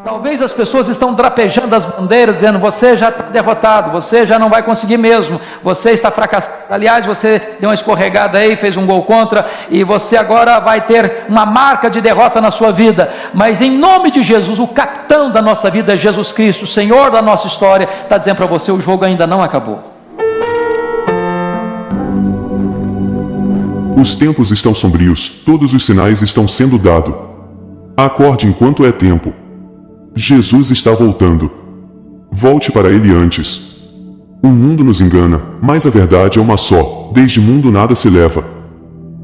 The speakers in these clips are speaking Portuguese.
Talvez as pessoas estão drapejando as bandeiras, dizendo: você já está derrotado, você já não vai conseguir mesmo, você está fracassado. Aliás, você deu uma escorregada aí, fez um gol contra, e você agora vai ter uma marca de derrota na sua vida. Mas em nome de Jesus, o capitão da nossa vida é Jesus Cristo, o Senhor da nossa história, está dizendo para você: o jogo ainda não acabou. Os tempos estão sombrios, todos os sinais estão sendo dados. Acorde enquanto é tempo. Jesus está voltando. Volte para ele antes. O mundo nos engana, mas a verdade é uma só: desde o mundo nada se leva.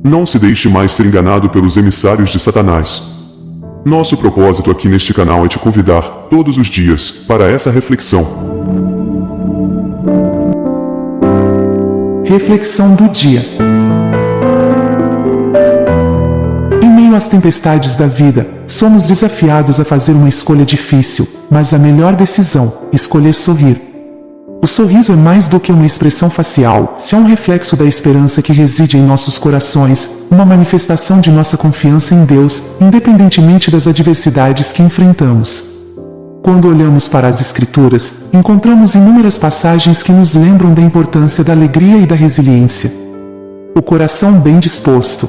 Não se deixe mais ser enganado pelos emissários de Satanás. Nosso propósito aqui neste canal é te convidar, todos os dias, para essa reflexão. Reflexão do dia. Em meio às tempestades da vida, somos desafiados a fazer uma escolha difícil, mas a melhor decisão: escolher sorrir. O sorriso é mais do que uma expressão facial, é um reflexo da esperança que reside em nossos corações, uma manifestação de nossa confiança em Deus, independentemente das adversidades que enfrentamos. Quando olhamos para as Escrituras, encontramos inúmeras passagens que nos lembram da importância da alegria e da resiliência. O coração bem disposto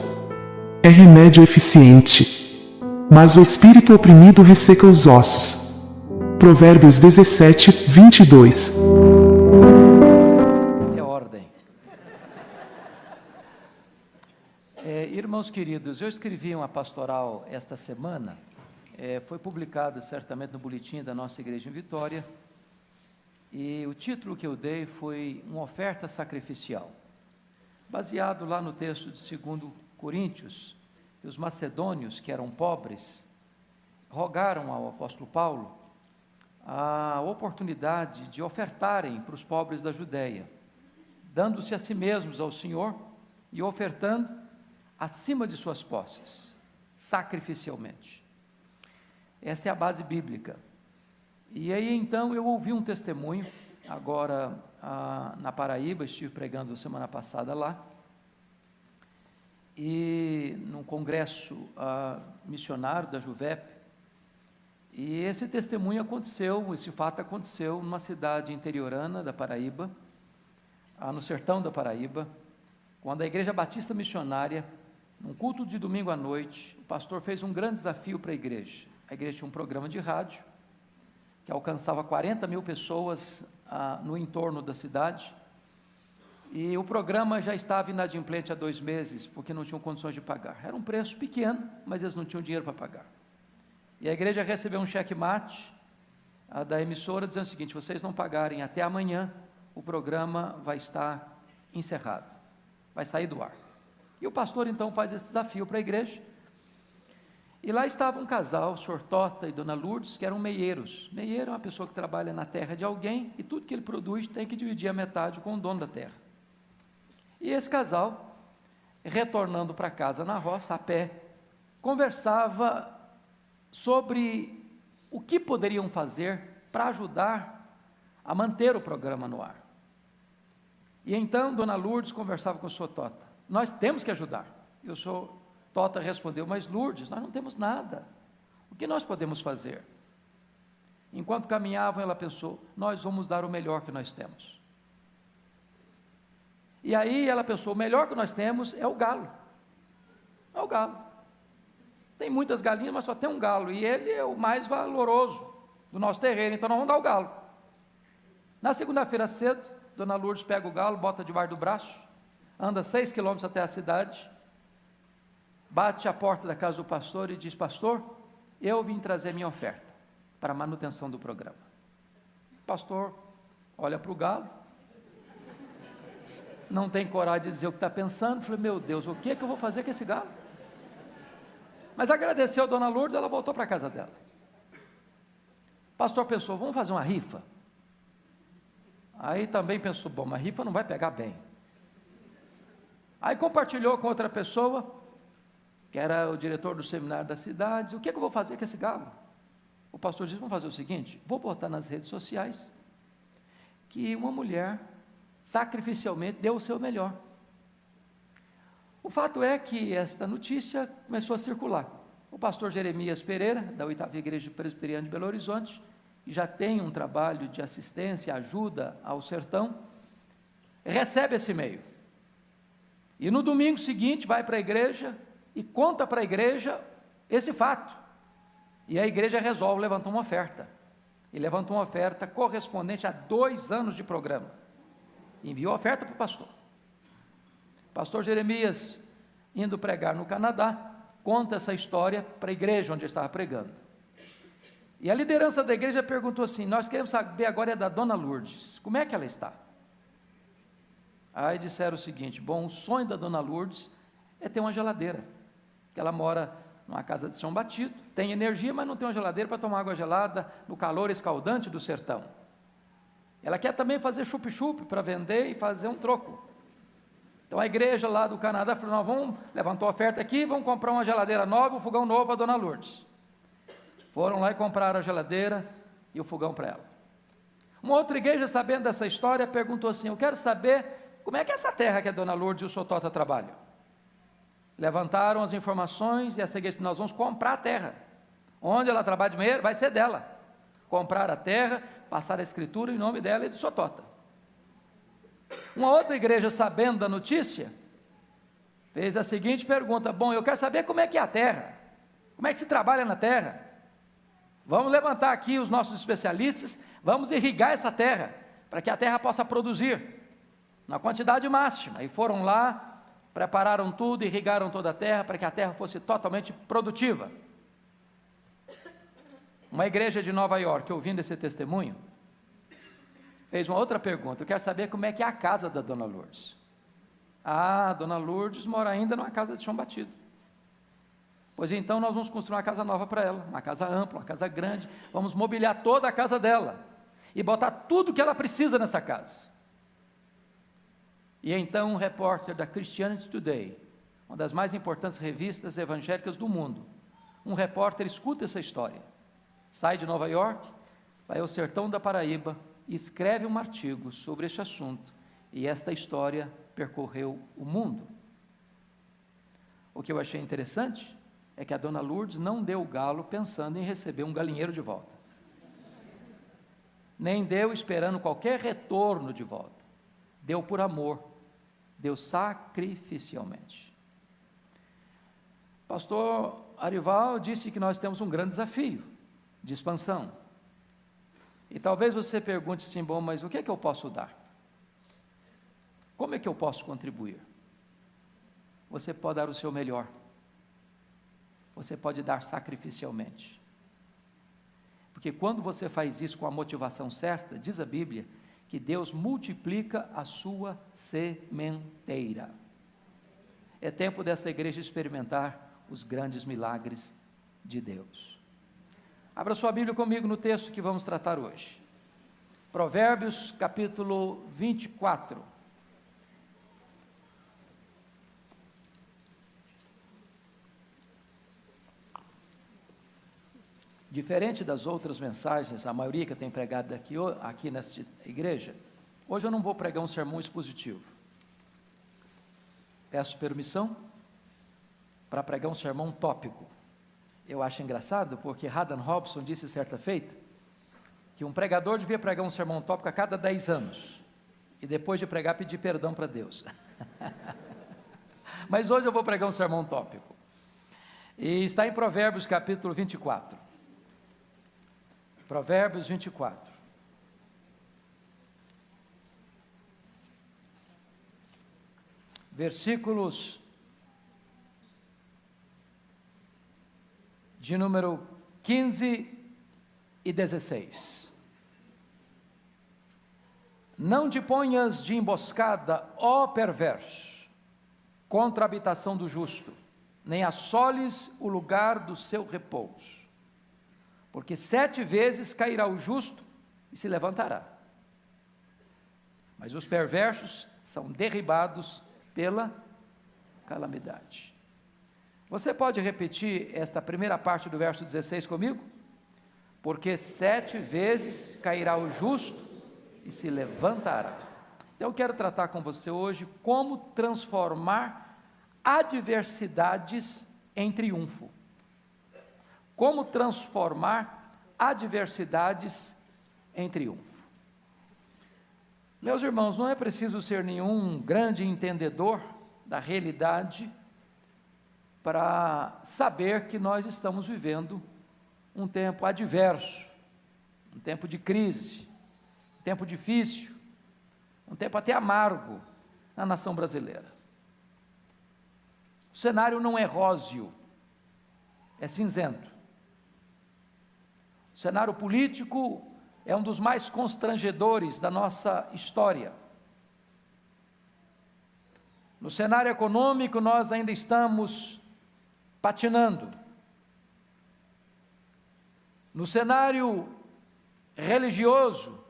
é remédio eficiente, mas o espírito oprimido resseca os ossos. Provérbios 17, 22. É ordem. Irmãos queridos, eu escrevi uma pastoral esta semana, foi publicada certamente no boletim da nossa igreja em Vitória, e o título que eu dei foi Uma Oferta Sacrificial, baseado lá no texto de 2 Coríntios, que os macedônios, que eram pobres, rogaram ao apóstolo Paulo a oportunidade de ofertarem para os pobres da Judéia, dando-se a si mesmos ao Senhor e ofertando acima de suas posses, sacrificialmente. Essa é a base bíblica. E aí então eu ouvi um testemunho, agora na Paraíba, estive pregando semana passada lá, e num congresso missionário da Juvep, e esse testemunho aconteceu, esse fato aconteceu numa cidade interiorana da Paraíba, no sertão da Paraíba, quando a Igreja Batista Missionária, num culto de domingo à noite, o pastor fez um grande desafio para a igreja. A igreja tinha um programa de rádio, que alcançava 40 mil pessoas no entorno da cidade, e o programa já estava inadimplente há 2 meses, porque não tinham condições de pagar. Era um preço pequeno, mas eles não tinham dinheiro para pagar. E a igreja recebeu um checkmate da emissora, dizendo o seguinte: vocês não pagarem até amanhã, o programa vai estar encerrado, vai sair do ar. E o pastor então faz esse desafio para a igreja, e lá estava um casal, o senhor Tota e dona Lourdes, que eram meieiros. Meieiro é uma pessoa que trabalha na terra de alguém, e tudo que ele produz tem que dividir a metade com o dono da terra. E esse casal, retornando para casa na roça, a pé, conversava sobre o que poderiam fazer para ajudar a manter o programa no ar. E então dona Lourdes conversava com o senhor Tota: nós temos que ajudar. E o senhor Tota respondeu: mas Lourdes, nós não temos nada, o que nós podemos fazer? Enquanto caminhavam, ela pensou: nós vamos dar o melhor que nós temos. E aí ela pensou: o melhor que nós temos é o galo. É o galo. Tem muitas galinhas, mas só tem um galo, e ele é o mais valoroso do nosso terreno, então nós vamos dar o galo. Na segunda-feira cedo, dona Lourdes pega o galo, bota debaixo do braço, anda 6 quilômetros até a cidade, bate à porta da casa do pastor e diz: pastor, eu vim trazer minha oferta para a manutenção do programa. O pastor olha para o galo, não tem coragem de dizer o que está pensando, falei: meu Deus, o que é que eu vou fazer com esse galo? Mas agradeceu a dona Lourdes, ela voltou para a casa dela. O pastor pensou: vamos fazer uma rifa? Aí também pensou: bom, uma rifa não vai pegar bem. Aí compartilhou com outra pessoa, que era o diretor do seminário da cidade: o que é que eu vou fazer com esse galo? O pastor disse: vamos fazer o seguinte, vou botar nas redes sociais que uma mulher sacrificialmente deu o seu melhor. O fato é que esta notícia começou a circular, O pastor Jeremias Pereira, da 8ª Igreja Presbiteriana de Belo Horizonte, que já tem um trabalho de assistência, ajuda ao sertão, recebe esse e-mail. E no domingo seguinte vai para a igreja e conta para a igreja esse fato. E a igreja resolve levantar uma oferta. E levantou uma oferta correspondente a 2 anos de programa. Enviou a oferta para o pastor. Pastor Jeremias, indo pregar no Canadá, conta essa história para a igreja onde ele estava pregando. E a liderança da igreja perguntou assim: nós queremos saber agora da dona Lourdes, como é que ela está? Aí disseram o seguinte: bom, o sonho da dona Lourdes é ter uma geladeira, que ela mora numa casa de chão batido, tem energia, mas não tem uma geladeira para tomar água gelada no calor escaldante do sertão. Ela quer também fazer chup-chup para vender e fazer um troco. Então a igreja lá do Canadá falou: nós vamos, levantou a oferta aqui, vamos comprar uma geladeira nova, um fogão novo para a dona Lourdes. Foram lá e compraram a geladeira e o fogão para ela. Uma outra igreja, sabendo dessa história, perguntou assim: eu quero saber como é que é essa terra que a dona Lourdes e o Sotota trabalham. Levantaram as informações e essa igreja disse: nós vamos comprar a terra. Onde ela trabalha de dinheiro, vai ser dela. Comprar a terra, passar a escritura em nome dela e do Sotota. Uma outra igreja, sabendo da notícia, fez a seguinte pergunta: bom, eu quero saber como é que é a terra, como é que se trabalha na terra. Vamos levantar aqui os nossos especialistas, vamos irrigar essa terra, para que a terra possa produzir, na quantidade máxima. E foram lá, prepararam tudo, irrigaram toda a terra, para que a terra fosse totalmente produtiva. Uma igreja de Nova York, ouvindo esse testemunho, fez uma outra pergunta: eu quero saber como é que é a casa da dona Lourdes. Ah, a dona Lourdes mora ainda numa casa de chão batido. Pois então nós vamos construir uma casa nova para ela, uma casa ampla, uma casa grande, vamos mobiliar toda a casa dela, e botar tudo que ela precisa nessa casa. E então um repórter da Christianity Today, uma das mais importantes revistas evangélicas do mundo, um repórter escuta essa história, sai de Nova York, vai ao sertão da Paraíba, e escreve um artigo sobre este assunto, e esta história percorreu o mundo. O que eu achei interessante é que a dona Lourdes não deu o galo pensando em receber um galinheiro de volta, nem deu esperando qualquer retorno de volta, deu por amor, deu sacrificialmente. Pastor Arival disse que nós temos um grande desafio de expansão, e talvez você pergunte assim: bom, mas o que é que eu posso dar? Como é que eu posso contribuir? Você pode dar o seu melhor, você pode dar sacrificialmente, porque quando você faz isso com a motivação certa, diz a Bíblia, que Deus multiplica a sua sementeira. É tempo dessa igreja experimentar os grandes milagres de Deus. Abra sua Bíblia comigo no texto que vamos tratar hoje. Provérbios capítulo 24. Diferente das outras mensagens, a maioria que eu tenho pregado aqui nesta igreja, hoje eu não vou pregar um sermão expositivo. Peço permissão para pregar um sermão tópico. Eu acho engraçado porque Haddon Robson disse certa feita que um pregador devia pregar um sermão tópico a cada 10 anos, e depois de pregar pedir perdão para Deus. Mas hoje eu vou pregar um sermão tópico, e está em Provérbios capítulo 24. Provérbios 24. Versículos de número 15 e 16. Não te ponhas de emboscada, ó perverso, contra a habitação do justo, nem assoles o lugar do seu repouso. Porque 7 vezes cairá o justo e se levantará, mas os perversos são derribados pela calamidade. Você pode repetir esta primeira parte do verso 16 comigo? Porque 7 vezes cairá o justo e se levantará. Então eu quero tratar com você hoje como transformar adversidades em triunfo. como transformar adversidades em triunfo. Meus irmãos, não é preciso ser nenhum grande entendedor da realidade para saber que nós estamos vivendo um tempo adverso, um tempo de crise, um tempo difícil, um tempo até amargo na nação brasileira. O cenário não é róseo, é cinzento. O cenário político é um dos mais constrangedores da nossa história. No cenário econômico, nós ainda estamos patinando. No cenário religioso,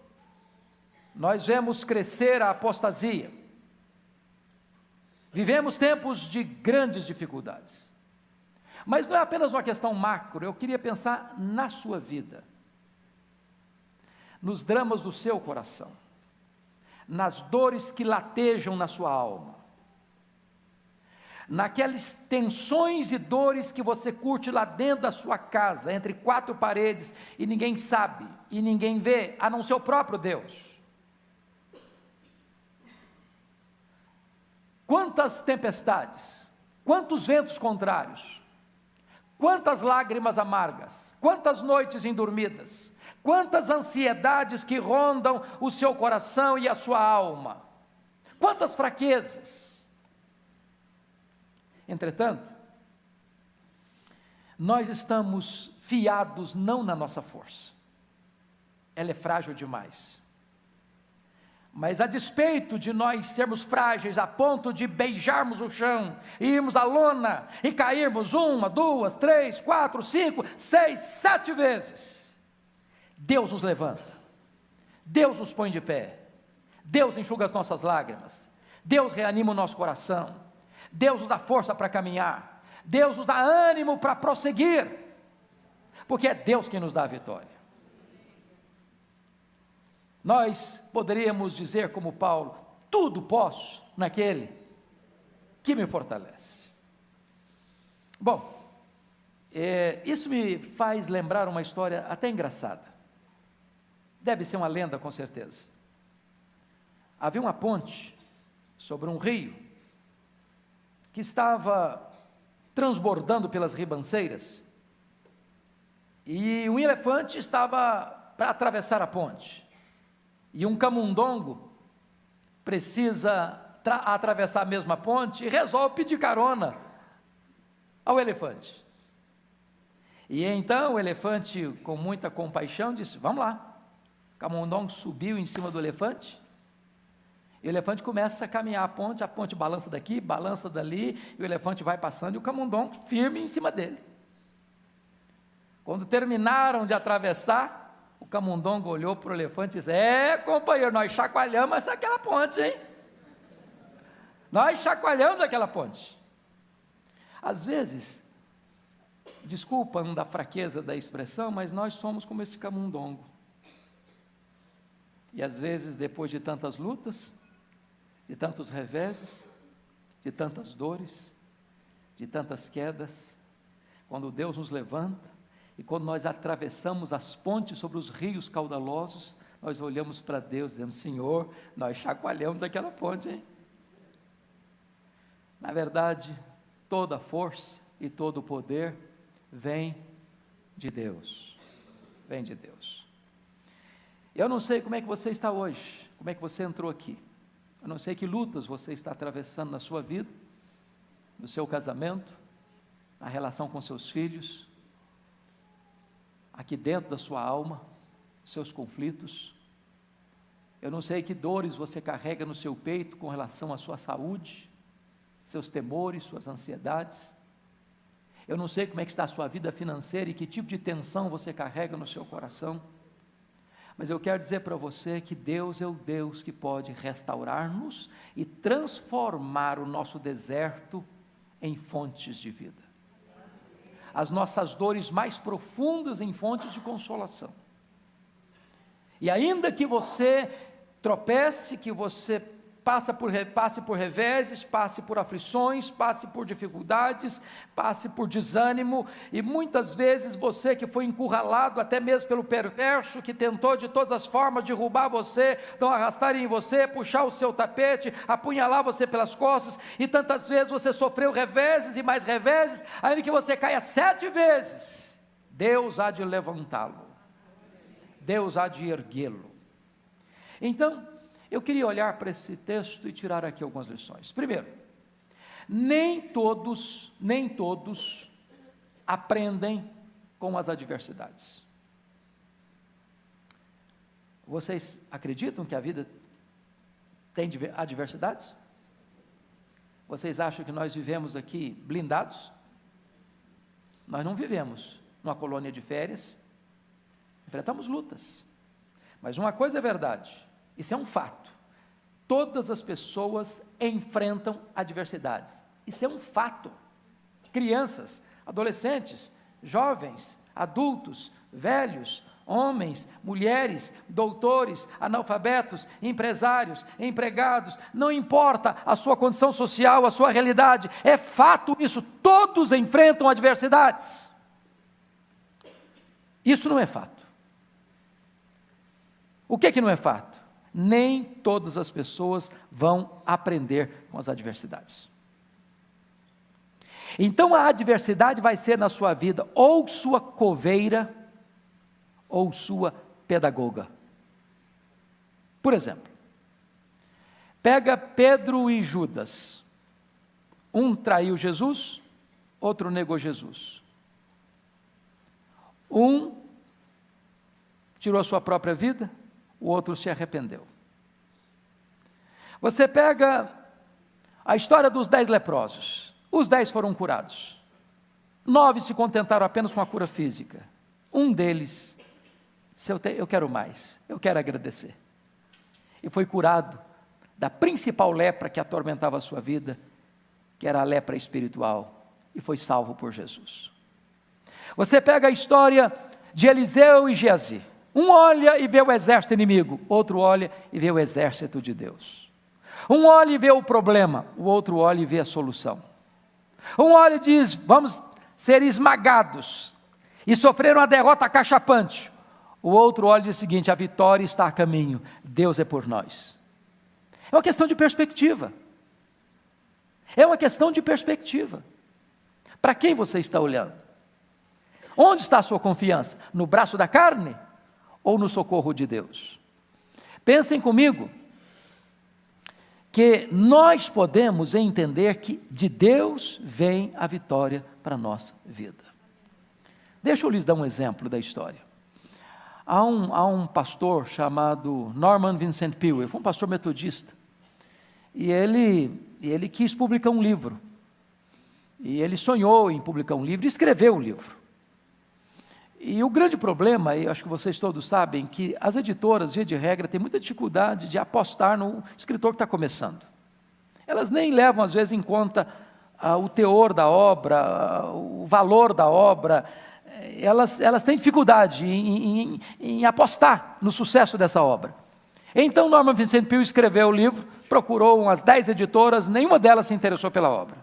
nós vemos crescer a apostasia. Vivemos tempos de grandes dificuldades. Mas não é apenas uma questão macro, eu queria pensar na sua vida, nos dramas do seu coração, nas dores que latejam na sua alma, naquelas tensões e dores que você curte lá dentro da sua casa, entre quatro paredes, e ninguém sabe, e ninguém vê, a não ser o próprio Deus. Quantas tempestades, quantos ventos contrários, quantas lágrimas amargas, quantas noites indormidas, quantas ansiedades que rondam o seu coração e a sua alma, quantas fraquezas. Entretanto, nós estamos fiados não na nossa força, ela é frágil demais. Mas a despeito de nós sermos frágeis a ponto de beijarmos o chão, e irmos à lona, e cairmos 1, 2, 3, 4, 5, 6, 7 vezes, Deus nos levanta, Deus nos põe de pé, Deus enxuga as nossas lágrimas, Deus reanima o nosso coração, Deus nos dá força para caminhar, Deus nos dá ânimo para prosseguir, porque é Deus quem nos dá a vitória. Nós poderíamos dizer como Paulo, tudo posso naquele que me fortalece. Bom, isso me faz lembrar uma história até engraçada, deve ser uma lenda com certeza. Havia uma ponte sobre um rio, que estava transbordando pelas ribanceiras, e um elefante estava para atravessar a ponte, e um camundongo precisa atravessar a mesma ponte, e resolve pedir carona ao elefante. E então o elefante, com muita compaixão, disse, vamos lá. O camundongo subiu em cima do elefante, e o elefante começa a caminhar a ponte balança daqui, balança dali, e o elefante vai passando, e o camundongo firme em cima dele. Quando terminaram de atravessar, o camundongo olhou para o elefante e disse, companheiro, nós chacoalhamos aquela ponte, hein? Nós chacoalhamos aquela ponte. Às vezes, desculpam da fraqueza da expressão, mas nós somos como esse camundongo. E às vezes, depois de tantas lutas, de tantos reveses, de tantas dores, de tantas quedas, quando Deus nos levanta, e quando nós atravessamos as pontes sobre os rios caudalosos, nós olhamos para Deus e dizemos, Senhor, nós chacoalhamos aquela ponte, hein? Na verdade, toda a força e todo o poder vem de Deus, vem de Deus. Eu não sei como é que você está hoje, como é que você entrou aqui, eu não sei que lutas você está atravessando na sua vida, no seu casamento, na relação com seus filhos, aqui dentro da sua alma, seus conflitos. Eu não sei que dores você carrega no seu peito com relação à sua saúde, seus temores, suas ansiedades. Eu não sei como é que está a sua vida financeira e que tipo de tensão você carrega no seu coração. Mas eu quero dizer para você que Deus é o Deus que pode restaurar-nos e transformar o nosso deserto em fontes de vida. As nossas dores mais profundas em fontes de consolação. E ainda que você tropece, que você passe por reveses, passe por aflições, passe por dificuldades, passe por desânimo, e muitas vezes você que foi encurralado até mesmo pelo perverso, que tentou de todas as formas derrubar você, não arrastar em você, puxar o seu tapete, apunhalar você pelas costas, e tantas vezes você sofreu reveses e mais reveses, ainda que você caia 7 vezes, Deus há de levantá-lo, Deus há de erguê-lo. Então, eu queria olhar para esse texto e tirar aqui algumas lições. Primeiro, nem todos aprendem com as adversidades. Vocês acreditam que a vida tem adversidades? Vocês acham que nós vivemos aqui blindados? Nós não vivemos numa colônia de férias, enfrentamos lutas. Mas uma coisa é verdade, isso é um fato: todas as pessoas enfrentam adversidades, isso é um fato. Crianças, adolescentes, jovens, adultos, velhos, homens, mulheres, doutores, analfabetos, empresários, empregados, não importa a sua condição social, a sua realidade, é fato isso, todos enfrentam adversidades. Isso não é fato. O que não é fato? Nem todas as pessoas vão aprender com as adversidades. Então a adversidade vai ser na sua vida ou sua coveira ou sua pedagoga. Por exemplo, pega Pedro e Judas. Um traiu Jesus, outro negou Jesus. Um tirou a sua própria vida, o outro se arrependeu. Você pega a história dos 10 leprosos. Os 10 foram curados. 9 se contentaram apenas com a cura física. Um deles, eu quero mais, eu quero agradecer. E foi curado da principal lepra que atormentava a sua vida, que era a lepra espiritual, e foi salvo por Jesus. Você pega a história de Eliseu e Geazi. Um olha e vê o exército inimigo, outro olha e vê o exército de Deus. Um olha e vê o problema, o outro olha e vê a solução. Um olha e diz: vamos ser esmagados, e sofreram uma derrota cachapante. O outro olha e diz o seguinte: a vitória está a caminho, Deus é por nós. É uma questão de perspectiva. É uma questão de perspectiva. Para quem você está olhando? Onde está a sua confiança? No braço da carne? Ou no socorro de Deus? Pensem comigo, que nós podemos entender que de Deus vem a vitória para a nossa vida. Deixa eu lhes dar um exemplo da história. Há um pastor chamado Norman Vincent Peale, foi um pastor metodista, e ele quis publicar um livro, e ele sonhou em publicar um livro, e escreveu um livro. E o grande problema, e acho que vocês todos sabem, que as editoras, via de regra, têm muita dificuldade de apostar no escritor que está começando. Elas nem levam, às vezes, em conta o teor da obra, o valor da obra. Elas têm dificuldade em apostar no sucesso dessa obra. Então, Norman Vincent Peale escreveu o livro, procurou umas 10 editoras, nenhuma delas se interessou pela obra.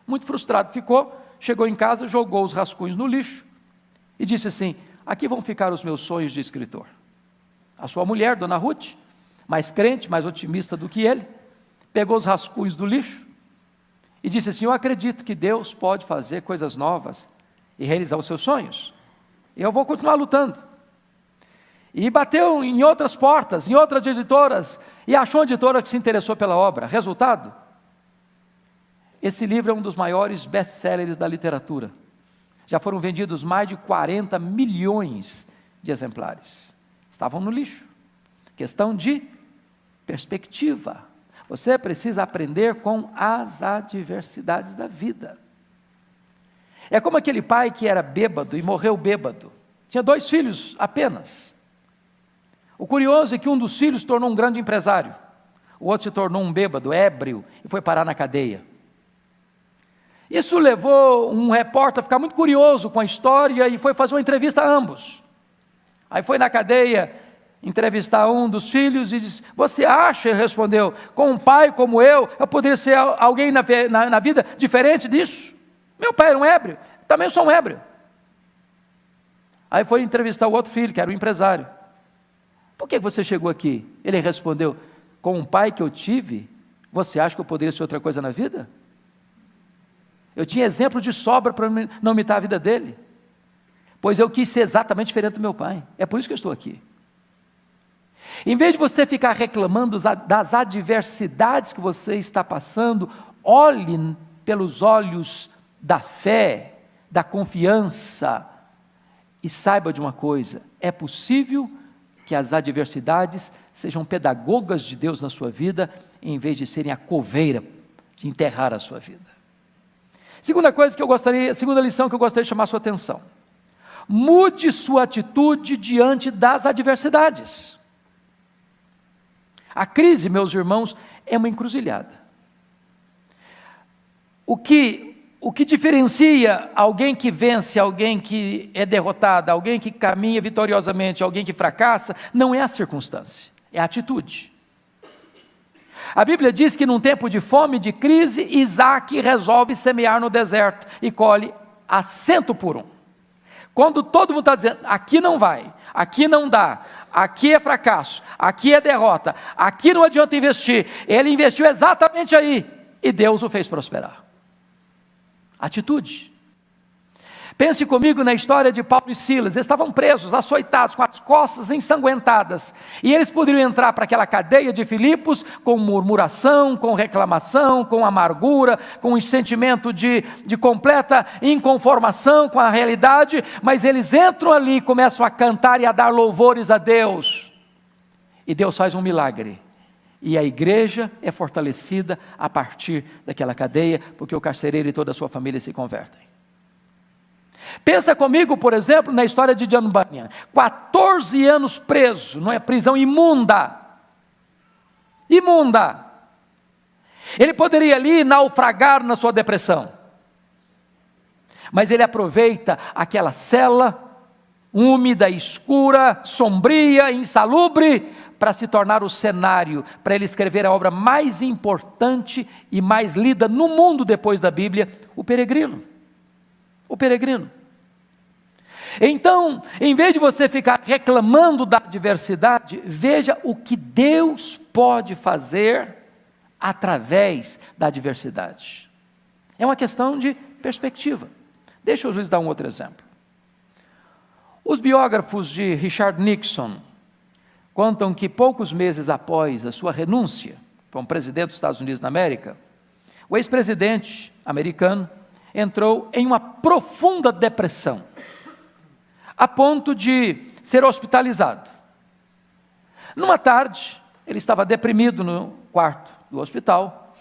Muito frustrado ficou, chegou em casa, jogou os rascunhos no lixo, e disse assim: aqui vão ficar os meus sonhos de escritor. A sua mulher, Dona Ruth, mais crente, mais otimista do que ele, pegou os rascunhos do lixo e disse assim: eu acredito que Deus pode fazer coisas novas e realizar os seus sonhos. Eu vou continuar lutando. E bateu em outras portas, em outras editoras, e achou uma editora que se interessou pela obra. Resultado? Esse livro é um dos maiores best-sellers da literatura. Já foram vendidos mais de 40 milhões de exemplares. Estavam no lixo. Questão de perspectiva. Você precisa aprender com as adversidades da vida. É como aquele pai que era bêbado e morreu bêbado. Tinha 2 filhos apenas. O curioso é que um dos filhos tornou um grande empresário. O outro se tornou um bêbado, ébrio, e foi parar na cadeia. Isso levou um repórter a ficar muito curioso com a história e foi fazer uma entrevista a ambos. Aí foi na cadeia entrevistar um dos filhos e disse: você acha, ele respondeu, com um pai como eu poderia ser alguém na vida diferente disso? Meu pai era um ébrio, também sou um ébrio. Aí foi entrevistar o outro filho, que era um empresário. Por que você chegou aqui? Ele respondeu: com um pai que eu tive, você acha que eu poderia ser outra coisa na vida? Eu tinha exemplo de sobra para não imitar a vida dele, pois eu quis ser exatamente diferente do meu pai. É por isso que eu estou aqui. Em vez de você ficar reclamando das adversidades que você está passando, olhe pelos olhos da fé, da confiança, e saiba de uma coisa: é possível que as adversidades sejam pedagogas de Deus na sua vida, em vez de serem a coveira de enterrar a sua vida. Segunda lição que eu gostaria de chamar a sua atenção: mude sua atitude diante das adversidades. A crise, meus irmãos, é uma encruzilhada. O que diferencia alguém que vence, alguém que é derrotado, alguém que caminha vitoriosamente, alguém que fracassa, não é a circunstância, é a atitude. A Bíblia diz que num tempo de fome, de crise, Isaac resolve semear no deserto e colhe a 100 por 1. Quando todo mundo está dizendo: aqui não vai, aqui não dá, aqui é fracasso, aqui é derrota, aqui não adianta investir, ele investiu exatamente aí, e Deus o fez prosperar. Atitude. Pense comigo na história de Paulo e Silas. Eles estavam presos, açoitados, com as costas ensanguentadas, e eles poderiam entrar para aquela cadeia de Filipos com murmuração, com reclamação, com amargura, com um sentimento de completa inconformação com a realidade, mas eles entram ali e começam a cantar e a dar louvores a Deus, e Deus faz um milagre, e a igreja é fortalecida a partir daquela cadeia, porque o carcereiro e toda a sua família se convertem. Pensa comigo, por exemplo, na história de John Bunyan, 14 anos preso, não é? Prisão imunda, ele poderia ali naufragar na sua depressão, mas ele aproveita aquela cela úmida, escura, sombria, insalubre, para se tornar o cenário, para ele escrever a obra mais importante e mais lida no mundo depois da Bíblia, o Peregrino. Então, em vez de você ficar reclamando da adversidade, veja o que Deus pode fazer através da adversidade. É uma questão de perspectiva. Deixa eu lhes dar um outro exemplo. Os biógrafos de Richard Nixon contam que poucos meses após a sua renúncia como presidente dos Estados Unidos da América, o ex-presidente americano entrou em uma profunda depressão, a ponto de ser hospitalizado. Numa tarde, ele estava deprimido no quarto do hospital,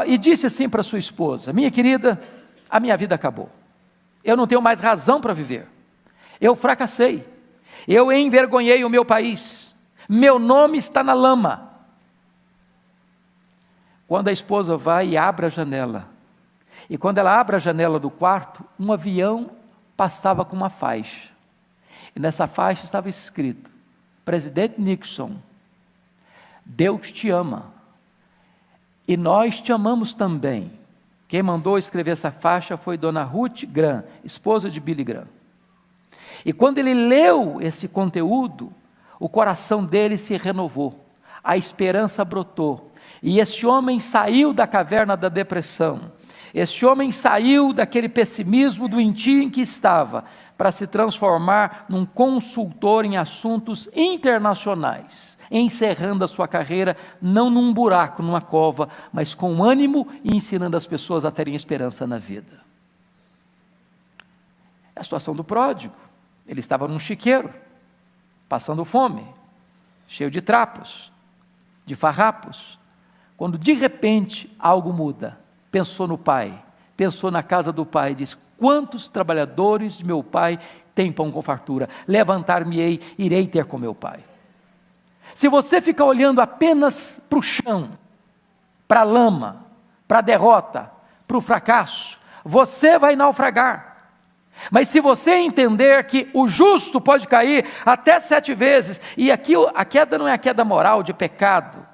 e disse assim para sua esposa: minha querida, a minha vida acabou, eu não tenho mais razão para viver, eu fracassei, eu envergonhei o meu país, meu nome está na lama. Quando a esposa vai e abre a janela, e quando ela abre a janela do quarto, um avião passava com uma faixa, e nessa faixa estava escrito: Presidente Nixon, Deus te ama, e nós te amamos também. Quem mandou escrever essa faixa foi Dona Ruth Graham, esposa de Billy Graham. E quando ele leu esse conteúdo, o coração dele se renovou, a esperança brotou, e esse homem saiu da caverna da depressão, esse homem saiu daquele pessimismo doentio em que estava, para se transformar num consultor em assuntos internacionais, encerrando a sua carreira, não num buraco, numa cova, mas com ânimo e ensinando as pessoas a terem esperança na vida. É a situação do pródigo. Ele estava num chiqueiro, passando fome, cheio de trapos, de farrapos, quando de repente algo muda. Pensou no pai, pensou na casa do pai, e disse: quantos trabalhadores de meu pai têm pão com fartura? Levantar-me-ei, irei ter com meu pai. Se você ficar olhando apenas para o chão, para a lama, para a derrota, para o fracasso, você vai naufragar. Mas se você entender que o justo pode cair até 7 vezes, e aqui a queda não é a queda moral de pecado,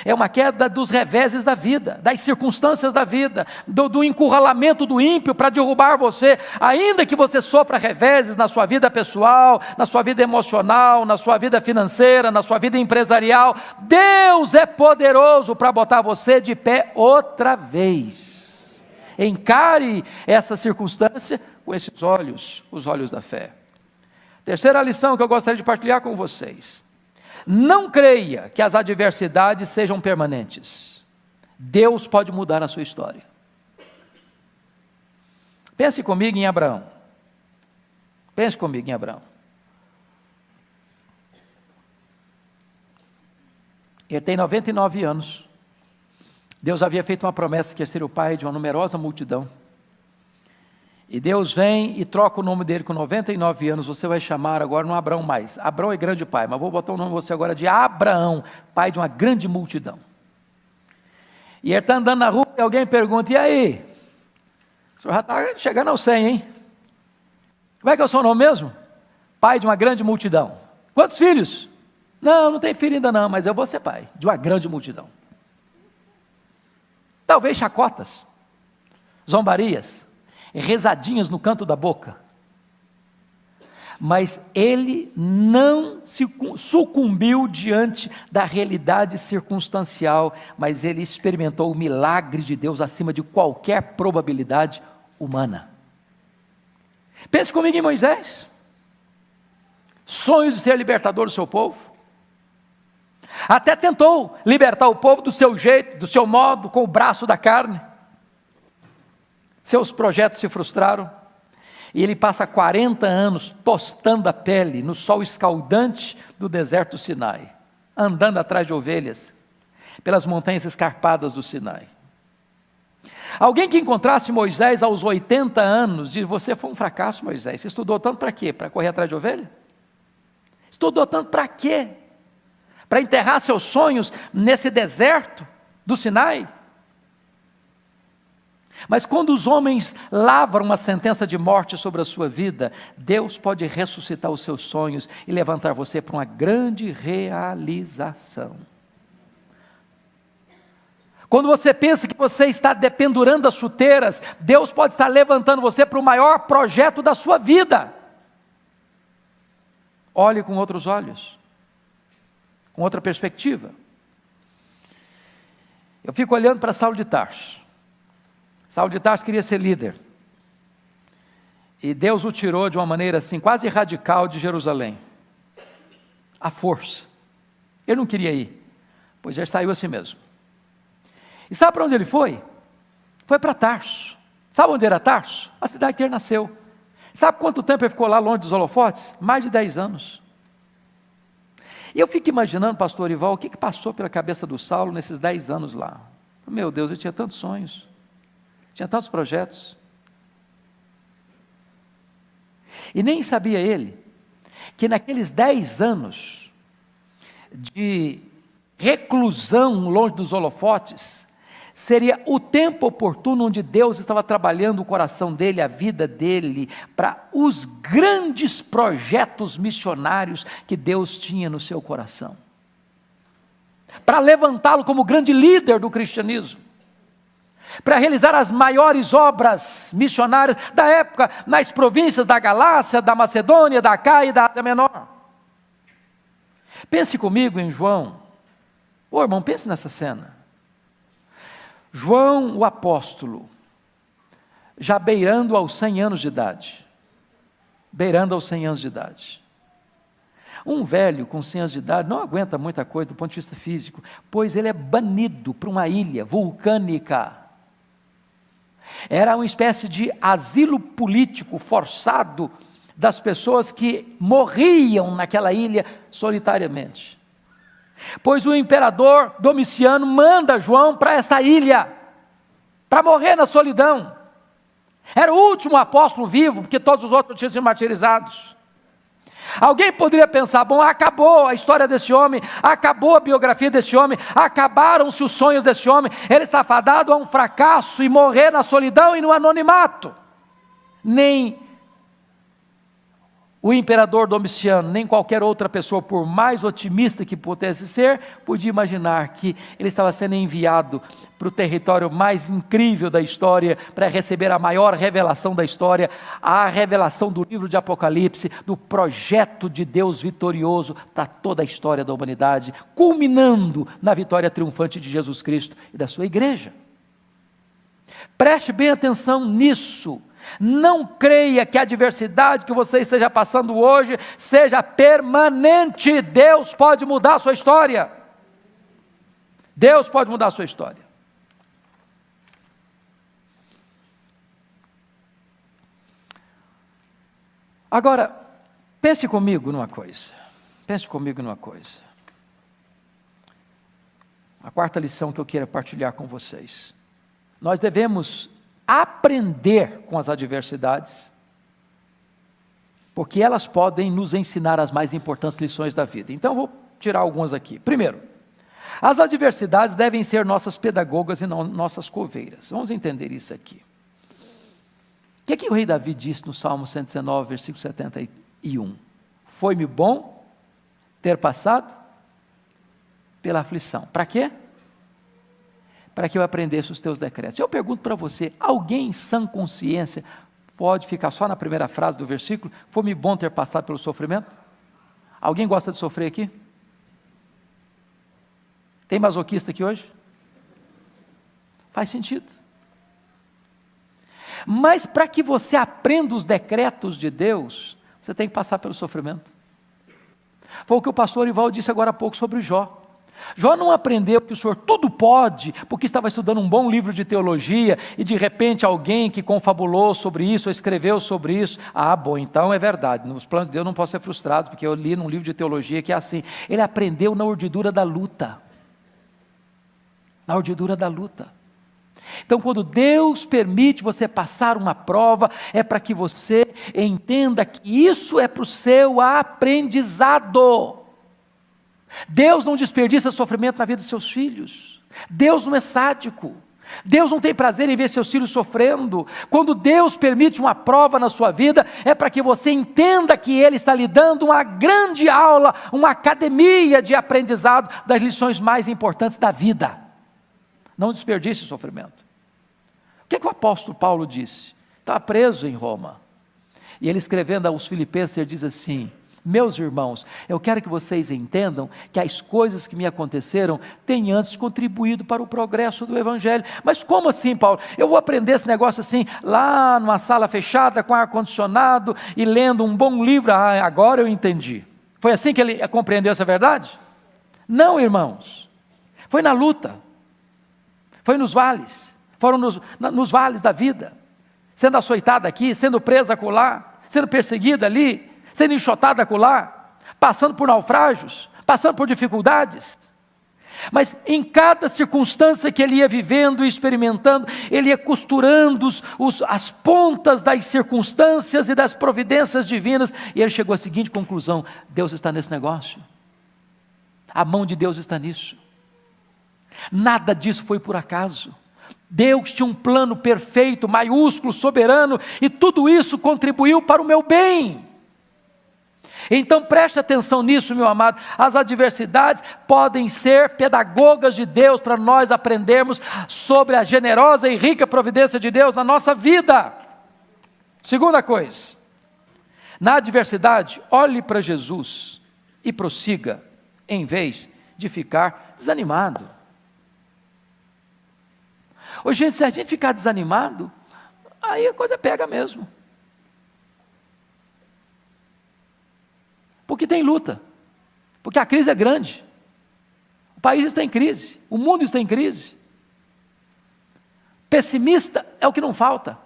é uma queda dos reveses da vida, das circunstâncias da vida, do encurralamento do ímpio para derrubar você, ainda que você sofra reveses na sua vida pessoal, na sua vida emocional, na sua vida financeira, na sua vida empresarial, Deus é poderoso para botar você de pé outra vez. Encare essa circunstância com esses olhos, os olhos da fé. Terceira lição que eu gostaria de partilhar com vocês: não creia que as adversidades sejam permanentes. Deus pode mudar a sua história. Pense comigo em Abraão. Pense comigo em Abraão. Ele tem 99 anos. Deus havia feito uma promessa que ia ser o pai de uma numerosa multidão. E Deus vem e troca o nome dele com 99 anos, você vai chamar agora não Abraão mais. Abraão é grande pai, mas vou botar o nome de você agora de Abraão, pai de uma grande multidão. E ele está andando na rua e alguém pergunta: e aí? O senhor já está chegando ao 100, hein? Como é que é o seu nome mesmo? Pai de uma grande multidão. Quantos filhos? Não tem filho ainda não, mas eu vou ser pai de uma grande multidão. Talvez chacotas, zombarias, rezadinhas no canto da boca, mas ele não se sucumbiu diante da realidade circunstancial, mas ele experimentou o milagre de Deus acima de qualquer probabilidade humana. Pense comigo em Moisés, sonhos de ser libertador do seu povo, até tentou libertar o povo do seu jeito, do seu modo, com o braço da carne. Seus projetos se frustraram, e ele passa 40 anos tostando a pele no sol escaldante do deserto do Sinai, andando atrás de ovelhas, pelas montanhas escarpadas do Sinai. Alguém que encontrasse Moisés aos 80 anos, diz: você foi um fracasso, Moisés, você estudou tanto para quê? Para correr atrás de ovelha? Estudou tanto para quê? Para enterrar seus sonhos nesse deserto do Sinai? Mas quando os homens lavram uma sentença de morte sobre a sua vida, Deus pode ressuscitar os seus sonhos e levantar você para uma grande realização. Quando você pensa que você está dependurando as chuteiras, Deus pode estar levantando você para o maior projeto da sua vida. Olhe com outros olhos, com outra perspectiva. Eu fico olhando para Saulo de Tarso. Saulo de Tarso queria ser líder, e Deus o tirou de uma maneira assim, quase radical, de Jerusalém, à força. Ele não queria ir, pois ele saiu assim mesmo. E sabe para onde ele foi? Foi para Tarso. Sabe onde era Tarso? A cidade que ele nasceu. Sabe quanto tempo ele ficou lá longe dos holofotes? Mais de 10 anos. E eu fico imaginando, pastor Ival, o que passou pela cabeça do Saulo nesses 10 anos lá. Meu Deus, ele tinha tantos sonhos, tinha tantos projetos, e nem sabia ele, que naqueles 10 anos de reclusão longe dos holofotes, seria o tempo oportuno onde Deus estava trabalhando o coração dele, a vida dele, para os grandes projetos missionários que Deus tinha no seu coração, para levantá-lo como grande líder do cristianismo, para realizar as maiores obras missionárias da época, nas províncias da Galácia, da Macedônia, da Acaia e da Ásia Menor. Pense comigo em João. Ô irmão, pense nessa cena. João, o apóstolo, já beirando aos 100 anos de idade. Beirando aos 100 anos de idade. Um velho com 100 anos de idade não aguenta muita coisa do ponto de vista físico, pois ele é banido para uma ilha vulcânica. Era uma espécie de asilo político forçado das pessoas que morriam naquela ilha solitariamente. Pois o imperador Domiciano manda João para essa ilha, para morrer na solidão. Era o último apóstolo vivo, porque todos os outros tinham sido martirizados. Alguém poderia pensar: bom, acabou a história desse homem, acabou a biografia desse homem, acabaram-se os sonhos desse homem, ele está fadado a um fracasso e morrer na solidão e no anonimato. Nem O imperador Domiciano, nem qualquer outra pessoa, por mais otimista que pudesse ser, podia imaginar que ele estava sendo enviado para o território mais incrível da história, para receber a maior revelação da história, a revelação do livro de Apocalipse, do projeto de Deus vitorioso para toda a história da humanidade, culminando na vitória triunfante de Jesus Cristo e da sua igreja. Preste bem atenção nisso. Não creia que a adversidade que você esteja passando hoje seja permanente. Deus pode mudar a sua história. Deus pode mudar a sua história. Agora, pense comigo numa coisa. Pense comigo numa coisa. A quarta lição que eu quero partilhar com vocês. Nós devemos aprender com as adversidades, porque elas podem nos ensinar as mais importantes lições da vida. Então, vou tirar algumas aqui. Primeiro, as adversidades devem ser nossas pedagogas e não nossas coveiras. Vamos entender isso aqui. O que o rei Davi disse no Salmo 119, versículo 71? Foi-me bom ter passado pela aflição. Para quê? Para que eu aprendesse os teus decretos. Eu pergunto para você, alguém em sã consciência pode ficar só na primeira frase do versículo? Foi-me bom ter passado pelo sofrimento? Alguém gosta de sofrer aqui? Tem masoquista aqui hoje? Faz sentido. Mas para que você aprenda os decretos de Deus, você tem que passar pelo sofrimento. Foi o que o pastor Ival disse agora há pouco sobre Jó. Jó não aprendeu que o Senhor tudo pode, porque estava estudando um bom livro de teologia, e de repente alguém que confabulou sobre isso, ou escreveu sobre isso, bom, então é verdade, nos planos de Deus não posso ser frustrado, porque eu li num livro de teologia que é assim. Ele aprendeu na urdidura da luta. Na urdidura da luta. Então, quando Deus permite você passar uma prova, é para que você entenda que isso é para o seu aprendizado. Deus não desperdiça sofrimento na vida de seus filhos. Deus não é sádico. Deus não tem prazer em ver seus filhos sofrendo. Quando Deus permite uma prova na sua vida, é para que você entenda que Ele está lhe dando uma grande aula, uma academia de aprendizado das lições mais importantes da vida. Não desperdice o sofrimento. O que o apóstolo Paulo disse? Estava preso em Roma. E ele escrevendo aos Filipenses, ele diz assim: meus irmãos, eu quero que vocês entendam que as coisas que me aconteceram têm antes contribuído para o progresso do Evangelho. Mas como assim, Paulo? Eu vou aprender esse negócio assim, lá numa sala fechada, com ar-condicionado, e lendo um bom livro? Agora eu entendi. Foi assim que ele compreendeu essa verdade? Não, irmãos. Foi na luta. Foi nos vales. Foram nos vales da vida. Sendo açoitada aqui, sendo presa acolá, sendo perseguida ali, sendo enxotada acolá, passando por naufrágios, passando por dificuldades. Mas em cada circunstância que ele ia vivendo e experimentando, ele ia costurando as pontas das circunstâncias e das providências divinas, e ele chegou à seguinte conclusão: Deus está nesse negócio, a mão de Deus está nisso, nada disso foi por acaso. Deus tinha um plano perfeito, maiúsculo, soberano, e tudo isso contribuiu para o meu bem. Então preste atenção nisso, meu amado. As adversidades podem ser pedagogas de Deus para nós aprendermos sobre a generosa e rica providência de Deus na nossa vida. Segunda coisa, na adversidade, olhe para Jesus e prossiga, em vez de ficar desanimado. Ô, gente, se a gente ficar desanimado, aí a coisa pega mesmo. Porque tem luta, porque a crise é grande, o país está em crise, o mundo está em crise. Pessimista é o que não falta.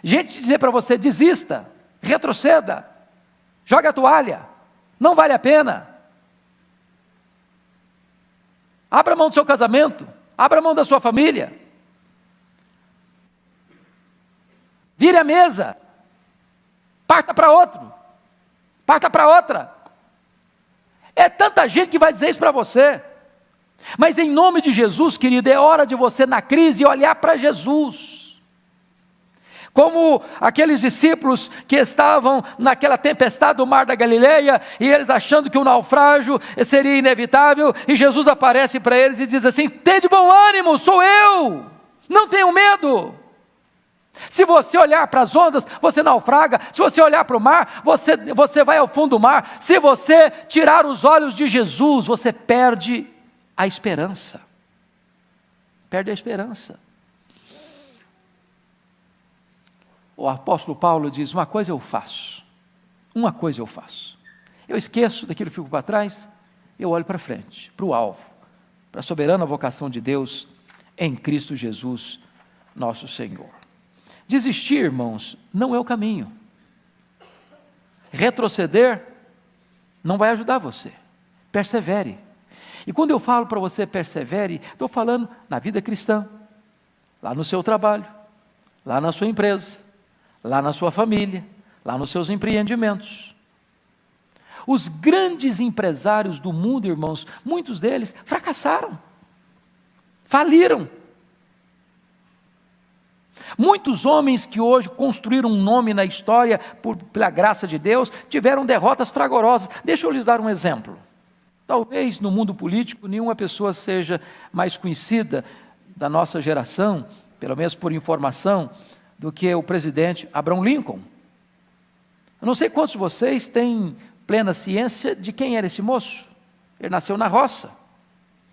Gente dizer para você: desista, retroceda, jogue a toalha, não vale a pena. Abra mão do seu casamento, abra mão da sua família, vire a mesa, parta para outro. Parta para outra. É tanta gente que vai dizer isso para você. Mas em nome de Jesus, querido, é hora de você na crise olhar para Jesus. Como aqueles discípulos que estavam naquela tempestade do mar da Galileia, e eles achando que o naufrágio seria inevitável, e Jesus aparece para eles e diz assim: tende bom ânimo, sou eu, não tenham medo. Se você olhar para as ondas, você naufraga. Se você olhar para o mar, você vai ao fundo do mar. Se você tirar os olhos de Jesus, você perde a esperança. Perde a esperança. O apóstolo Paulo diz: uma coisa eu faço, eu esqueço daquilo que ficou para trás, eu olho para frente, para o alvo, para a soberana vocação de Deus em Cristo Jesus, nosso Senhor. Desistir, irmãos, não é o caminho. Retroceder não vai ajudar você. Persevere. E quando eu falo para você persevere, estou falando na vida cristã, lá no seu trabalho, lá na sua empresa, lá na sua família, lá nos seus empreendimentos. Os grandes empresários do mundo, irmãos, muitos deles fracassaram, faliram. Muitos homens que hoje construíram um nome na história pela graça de Deus, tiveram derrotas fragorosas. Deixa eu lhes dar um exemplo. Talvez no mundo político nenhuma pessoa seja mais conhecida da nossa geração, pelo menos por informação, do que o presidente Abraham Lincoln. Eu não sei quantos de vocês têm plena ciência de quem era esse moço. Ele nasceu na roça,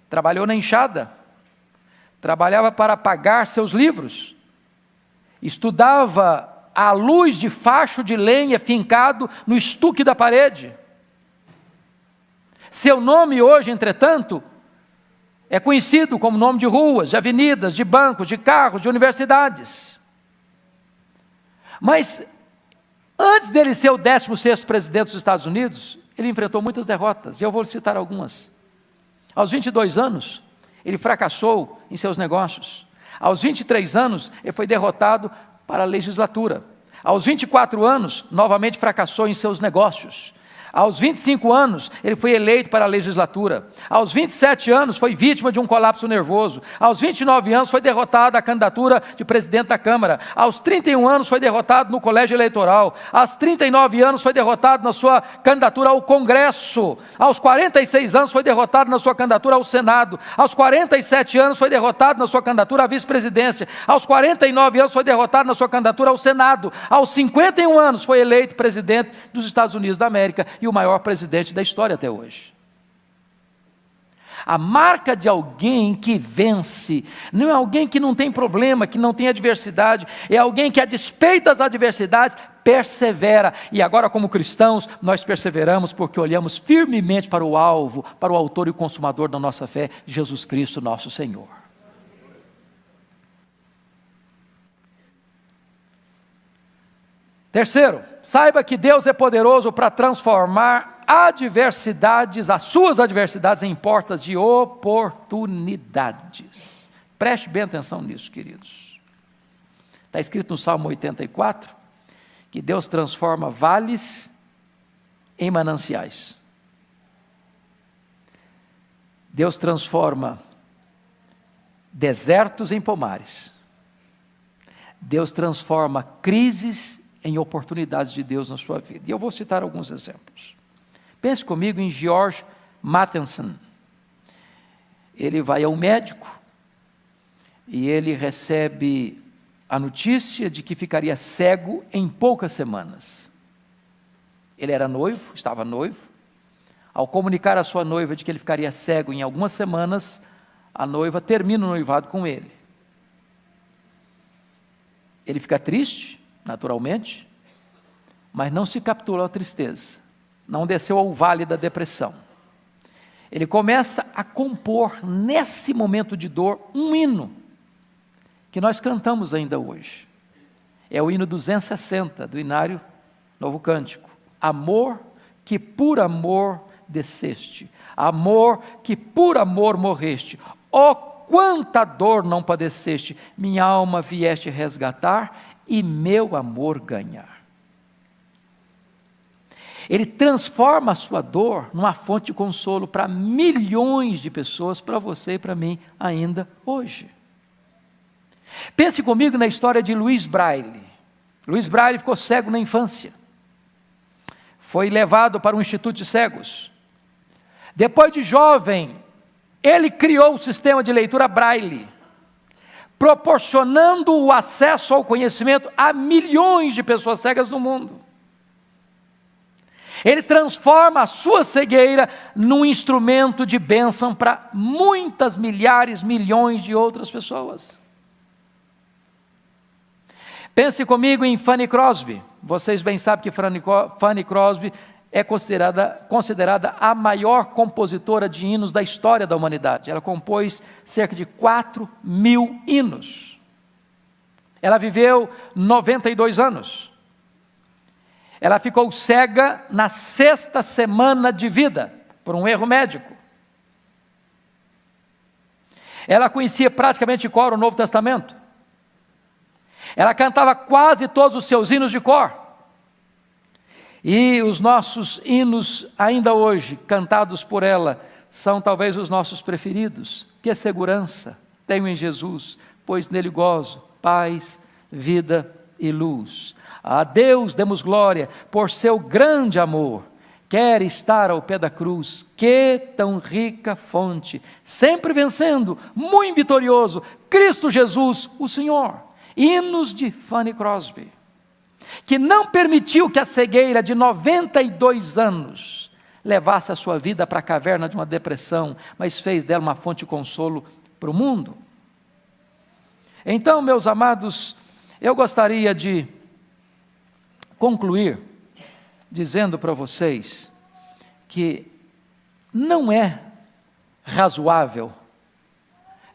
trabalhou na enxada, trabalhava para pagar seus livros, estudava à luz de facho de lenha fincado no estuque da parede. Seu nome hoje, entretanto, é conhecido como nome de ruas, de avenidas, de bancos, de carros, de universidades. Mas, antes dele ser o 16º presidente dos Estados Unidos, ele enfrentou muitas derrotas, e eu vou citar algumas. Aos 22 anos, ele fracassou em seus negócios. Aos 23 anos, ele foi derrotado para a legislatura. Aos 24 anos, novamente fracassou em seus negócios. Aos 25 anos, ele foi eleito para a legislatura. Aos 27 anos, foi vítima de um colapso nervoso. Aos 29 anos, foi derrotado à candidatura de presidente da Câmara. Aos 31 anos, foi derrotado no colégio eleitoral. Aos 39 anos, foi derrotado na sua candidatura ao Congresso. Aos 46 anos, foi derrotado na sua candidatura ao Senado. Aos 47 anos, foi derrotado na sua candidatura à vice-presidência. Aos 49 anos, foi derrotado na sua candidatura ao Senado. Aos 51 anos, foi eleito presidente dos Estados Unidos da América e o maior presidente da história até hoje. A marca de alguém que vence não é alguém que não tem problema, que não tem adversidade, é alguém que, a despeito das adversidades, persevera. E agora, como cristãos, nós perseveramos porque olhamos firmemente para o alvo, para o autor e o consumador da nossa fé, Jesus Cristo, nosso Senhor. Terceiro, saiba que Deus é poderoso para transformar adversidades, as suas adversidades, em portas de oportunidades. Preste bem atenção nisso, queridos. Está escrito no Salmo 84, que Deus transforma vales em mananciais. Deus transforma desertos em pomares. Deus transforma crises em oportunidades de Deus na sua vida. E eu vou citar alguns exemplos. Pense comigo em George Matheson. Ele vai ao médico e ele recebe a notícia de que ficaria cego em poucas semanas. Ele era noivo, estava noivo. Ao comunicar à sua noiva de que ele ficaria cego em algumas semanas, a noiva termina o noivado com ele. Ele fica triste, naturalmente, mas não se capturou a tristeza, não desceu ao vale da depressão. Ele começa a compor, nesse momento de dor, um hino, que nós cantamos ainda hoje. É o hino 260, do Inário Novo Cântico. Amor que por amor desceste, amor que por amor morreste, ó quanta dor não padeceste, minha alma vieste resgatar, e meu amor ganhar. Ele transforma a sua dor numa fonte de consolo para milhões de pessoas, para você e para mim ainda hoje. Pense comigo na história de Louis Braille. Louis Braille ficou cego na infância. Foi levado para um instituto de cegos. Depois de jovem, ele criou o sistema de leitura Braille, proporcionando o acesso ao conhecimento a milhões de pessoas cegas no mundo. Ele transforma a sua cegueira num instrumento de bênção para muitas milhares, milhões de outras pessoas. Pense comigo em Fanny Crosby. Vocês bem sabem que Fanny Crosby é considerada a maior compositora de hinos da história da humanidade. Ela compôs cerca de 4.000 hinos. Ela viveu 92 anos. Ela ficou cega na 6ª semana de vida, por um erro médico. Ela conhecia praticamente de cor o Novo Testamento. Ela cantava quase todos os seus hinos de cor. E os nossos hinos, ainda hoje, cantados por ela, são talvez os nossos preferidos. Que segurança tenho em Jesus, pois nele gozo, paz, vida e luz. A Deus demos glória por seu grande amor. Quer estar ao pé da cruz, que tão rica fonte, sempre vencendo, muito vitorioso, Cristo Jesus, o Senhor. Hinos de Fanny Crosby, que não permitiu que a cegueira de 92 anos levasse a sua vida para a caverna de uma depressão, mas fez dela uma fonte de consolo para o mundo. Então, meus amados, eu gostaria de concluir dizendo para vocês que não é razoável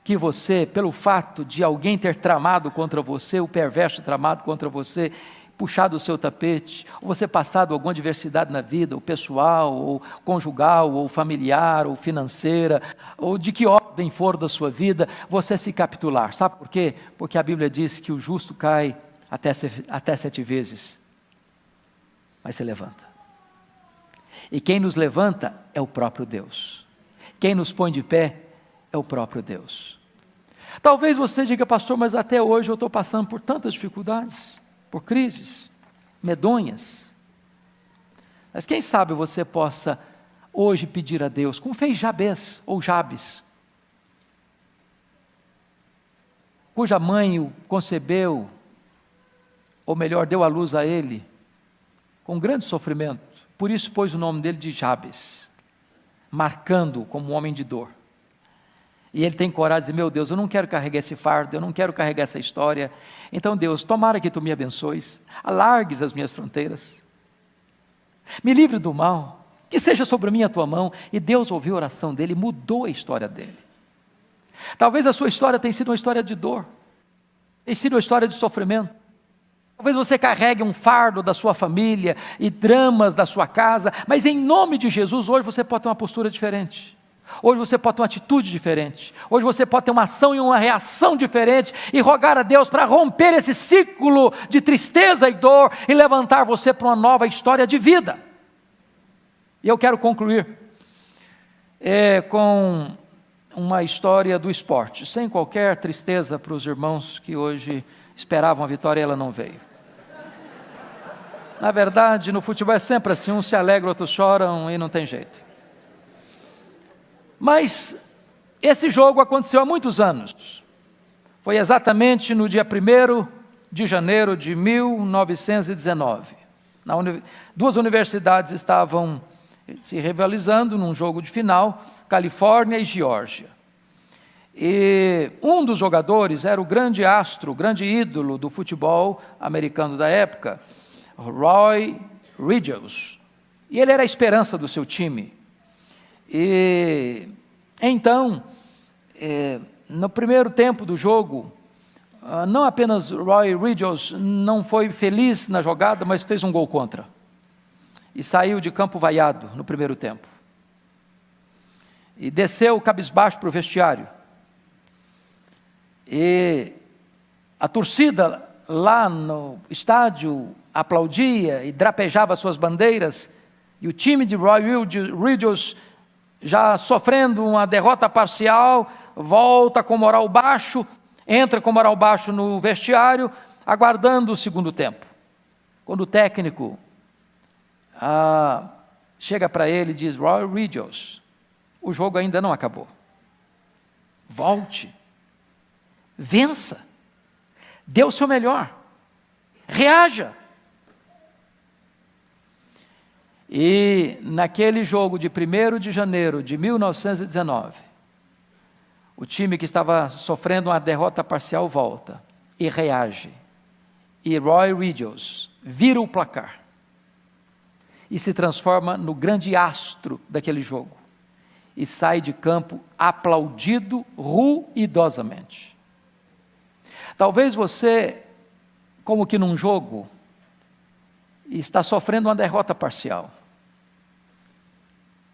que você, pelo fato de alguém ter tramado contra você, o perverso tramado contra você, puxado o seu tapete, ou você passado alguma adversidade na vida, ou pessoal, ou conjugal, ou familiar, ou financeira, ou de que ordem for da sua vida, você se capitular. Sabe por quê? Porque a Bíblia diz que o justo cai até 7 vezes, mas se levanta. E quem nos levanta é o próprio Deus. Quem nos põe de pé é o próprio Deus. Talvez você diga, pastor, mas até hoje eu estou passando por tantas dificuldades, por crises medonhas. Mas quem sabe você possa hoje pedir a Deus, como fez Jabes ou Jabes, cuja mãe o concebeu, ou melhor, deu à luz a ele, com grande sofrimento. Por isso pôs o nome dele de Jabes, marcando-o como um homem de dor. E ele tem coragem de dizer, meu Deus, eu não quero carregar esse fardo, eu não quero carregar essa história. Então Deus, tomara que Tu me abençoes, alargues as minhas fronteiras, me livre do mal, que seja sobre mim a Tua mão. E Deus ouviu a oração dele e mudou a história dele. Talvez a sua história tenha sido uma história de dor, tenha sido uma história de sofrimento. Talvez você carregue um fardo da sua família e dramas da sua casa, mas em nome de Jesus, hoje você pode ter uma postura diferente. Hoje você pode ter uma atitude diferente. Hoje você pode ter uma ação e uma reação diferente e rogar a Deus para romper esse ciclo de tristeza e dor e levantar você para uma nova história de vida. E eu quero concluir com uma história do esporte, sem qualquer tristeza para os irmãos que hoje esperavam a vitória e ela não veio. Na verdade, no futebol é sempre assim, uns se alegram, outros choram e não tem jeito. Mas esse jogo aconteceu há muitos anos. Foi exatamente no dia 1º de janeiro de 1919. Duas universidades estavam se rivalizando num jogo de final, Califórnia e Geórgia. E um dos jogadores era o grande astro, o grande ídolo do futebol americano da época, Roy Riggles. E ele era a esperança do seu time. E então, no primeiro tempo do jogo, não apenas Roy Riggles não foi feliz na jogada, mas fez um gol contra. E saiu de campo vaiado no primeiro tempo. E desceu cabisbaixo para o vestiário. E a torcida lá no estádio aplaudia e drapejava suas bandeiras, e o time de Roy Riggles, já sofrendo uma derrota parcial, volta com moral baixo, entra com moral baixo no vestiário, aguardando o segundo tempo. Quando o técnico chega para ele e diz: Roy Ridgeos, o jogo ainda não acabou. Volte, vença, dê o seu melhor, reaja. E naquele jogo de 1º de janeiro de 1919, o time que estava sofrendo uma derrota parcial volta e reage. E Roy Ridgeos vira o placar e se transforma no grande astro daquele jogo e sai de campo aplaudido ruidosamente. Talvez você, como que num jogo, está sofrendo uma derrota parcial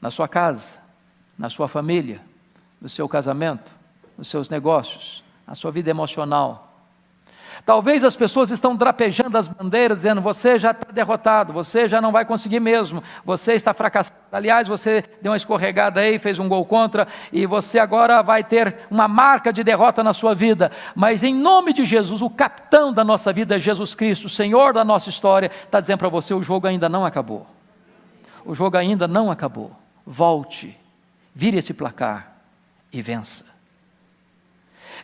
na sua casa, na sua família, no seu casamento, nos seus negócios, na sua vida emocional. Talvez as pessoas estão drapejando as bandeiras, dizendo: você já está derrotado, você já não vai conseguir mesmo, você está fracassado. Aliás, você deu uma escorregada aí, fez um gol contra, e você agora vai ter uma marca de derrota na sua vida. Mas em nome de Jesus, o capitão da nossa vida, Jesus Cristo, o Senhor da nossa história, está dizendo para você: o jogo ainda não acabou. O jogo ainda não acabou. Volte, vire esse placar e vença.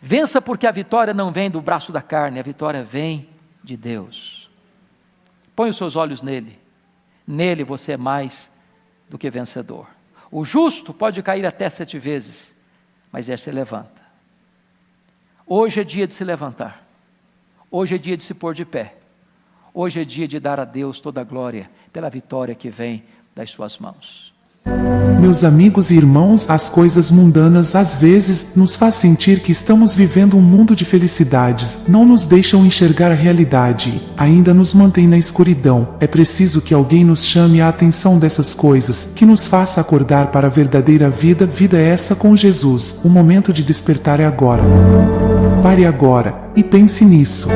Vença, porque a vitória não vem do braço da carne, a vitória vem de Deus. Põe os seus olhos nele. Nele você é mais do que vencedor. O justo pode cair até 7 vezes, mas se levanta. Hoje é dia de se levantar. Hoje é dia de se pôr de pé. Hoje é dia de dar a Deus toda a glória pela vitória que vem das suas mãos. Meus amigos e irmãos, as coisas mundanas às vezes nos faz sentir que estamos vivendo um mundo de felicidades, não nos deixam enxergar a realidade, ainda nos mantém na escuridão. É preciso que alguém nos chame a atenção dessas coisas, que nos faça acordar para a verdadeira vida. Vida é essa com Jesus. O momento de despertar é agora. Pare agora e pense nisso.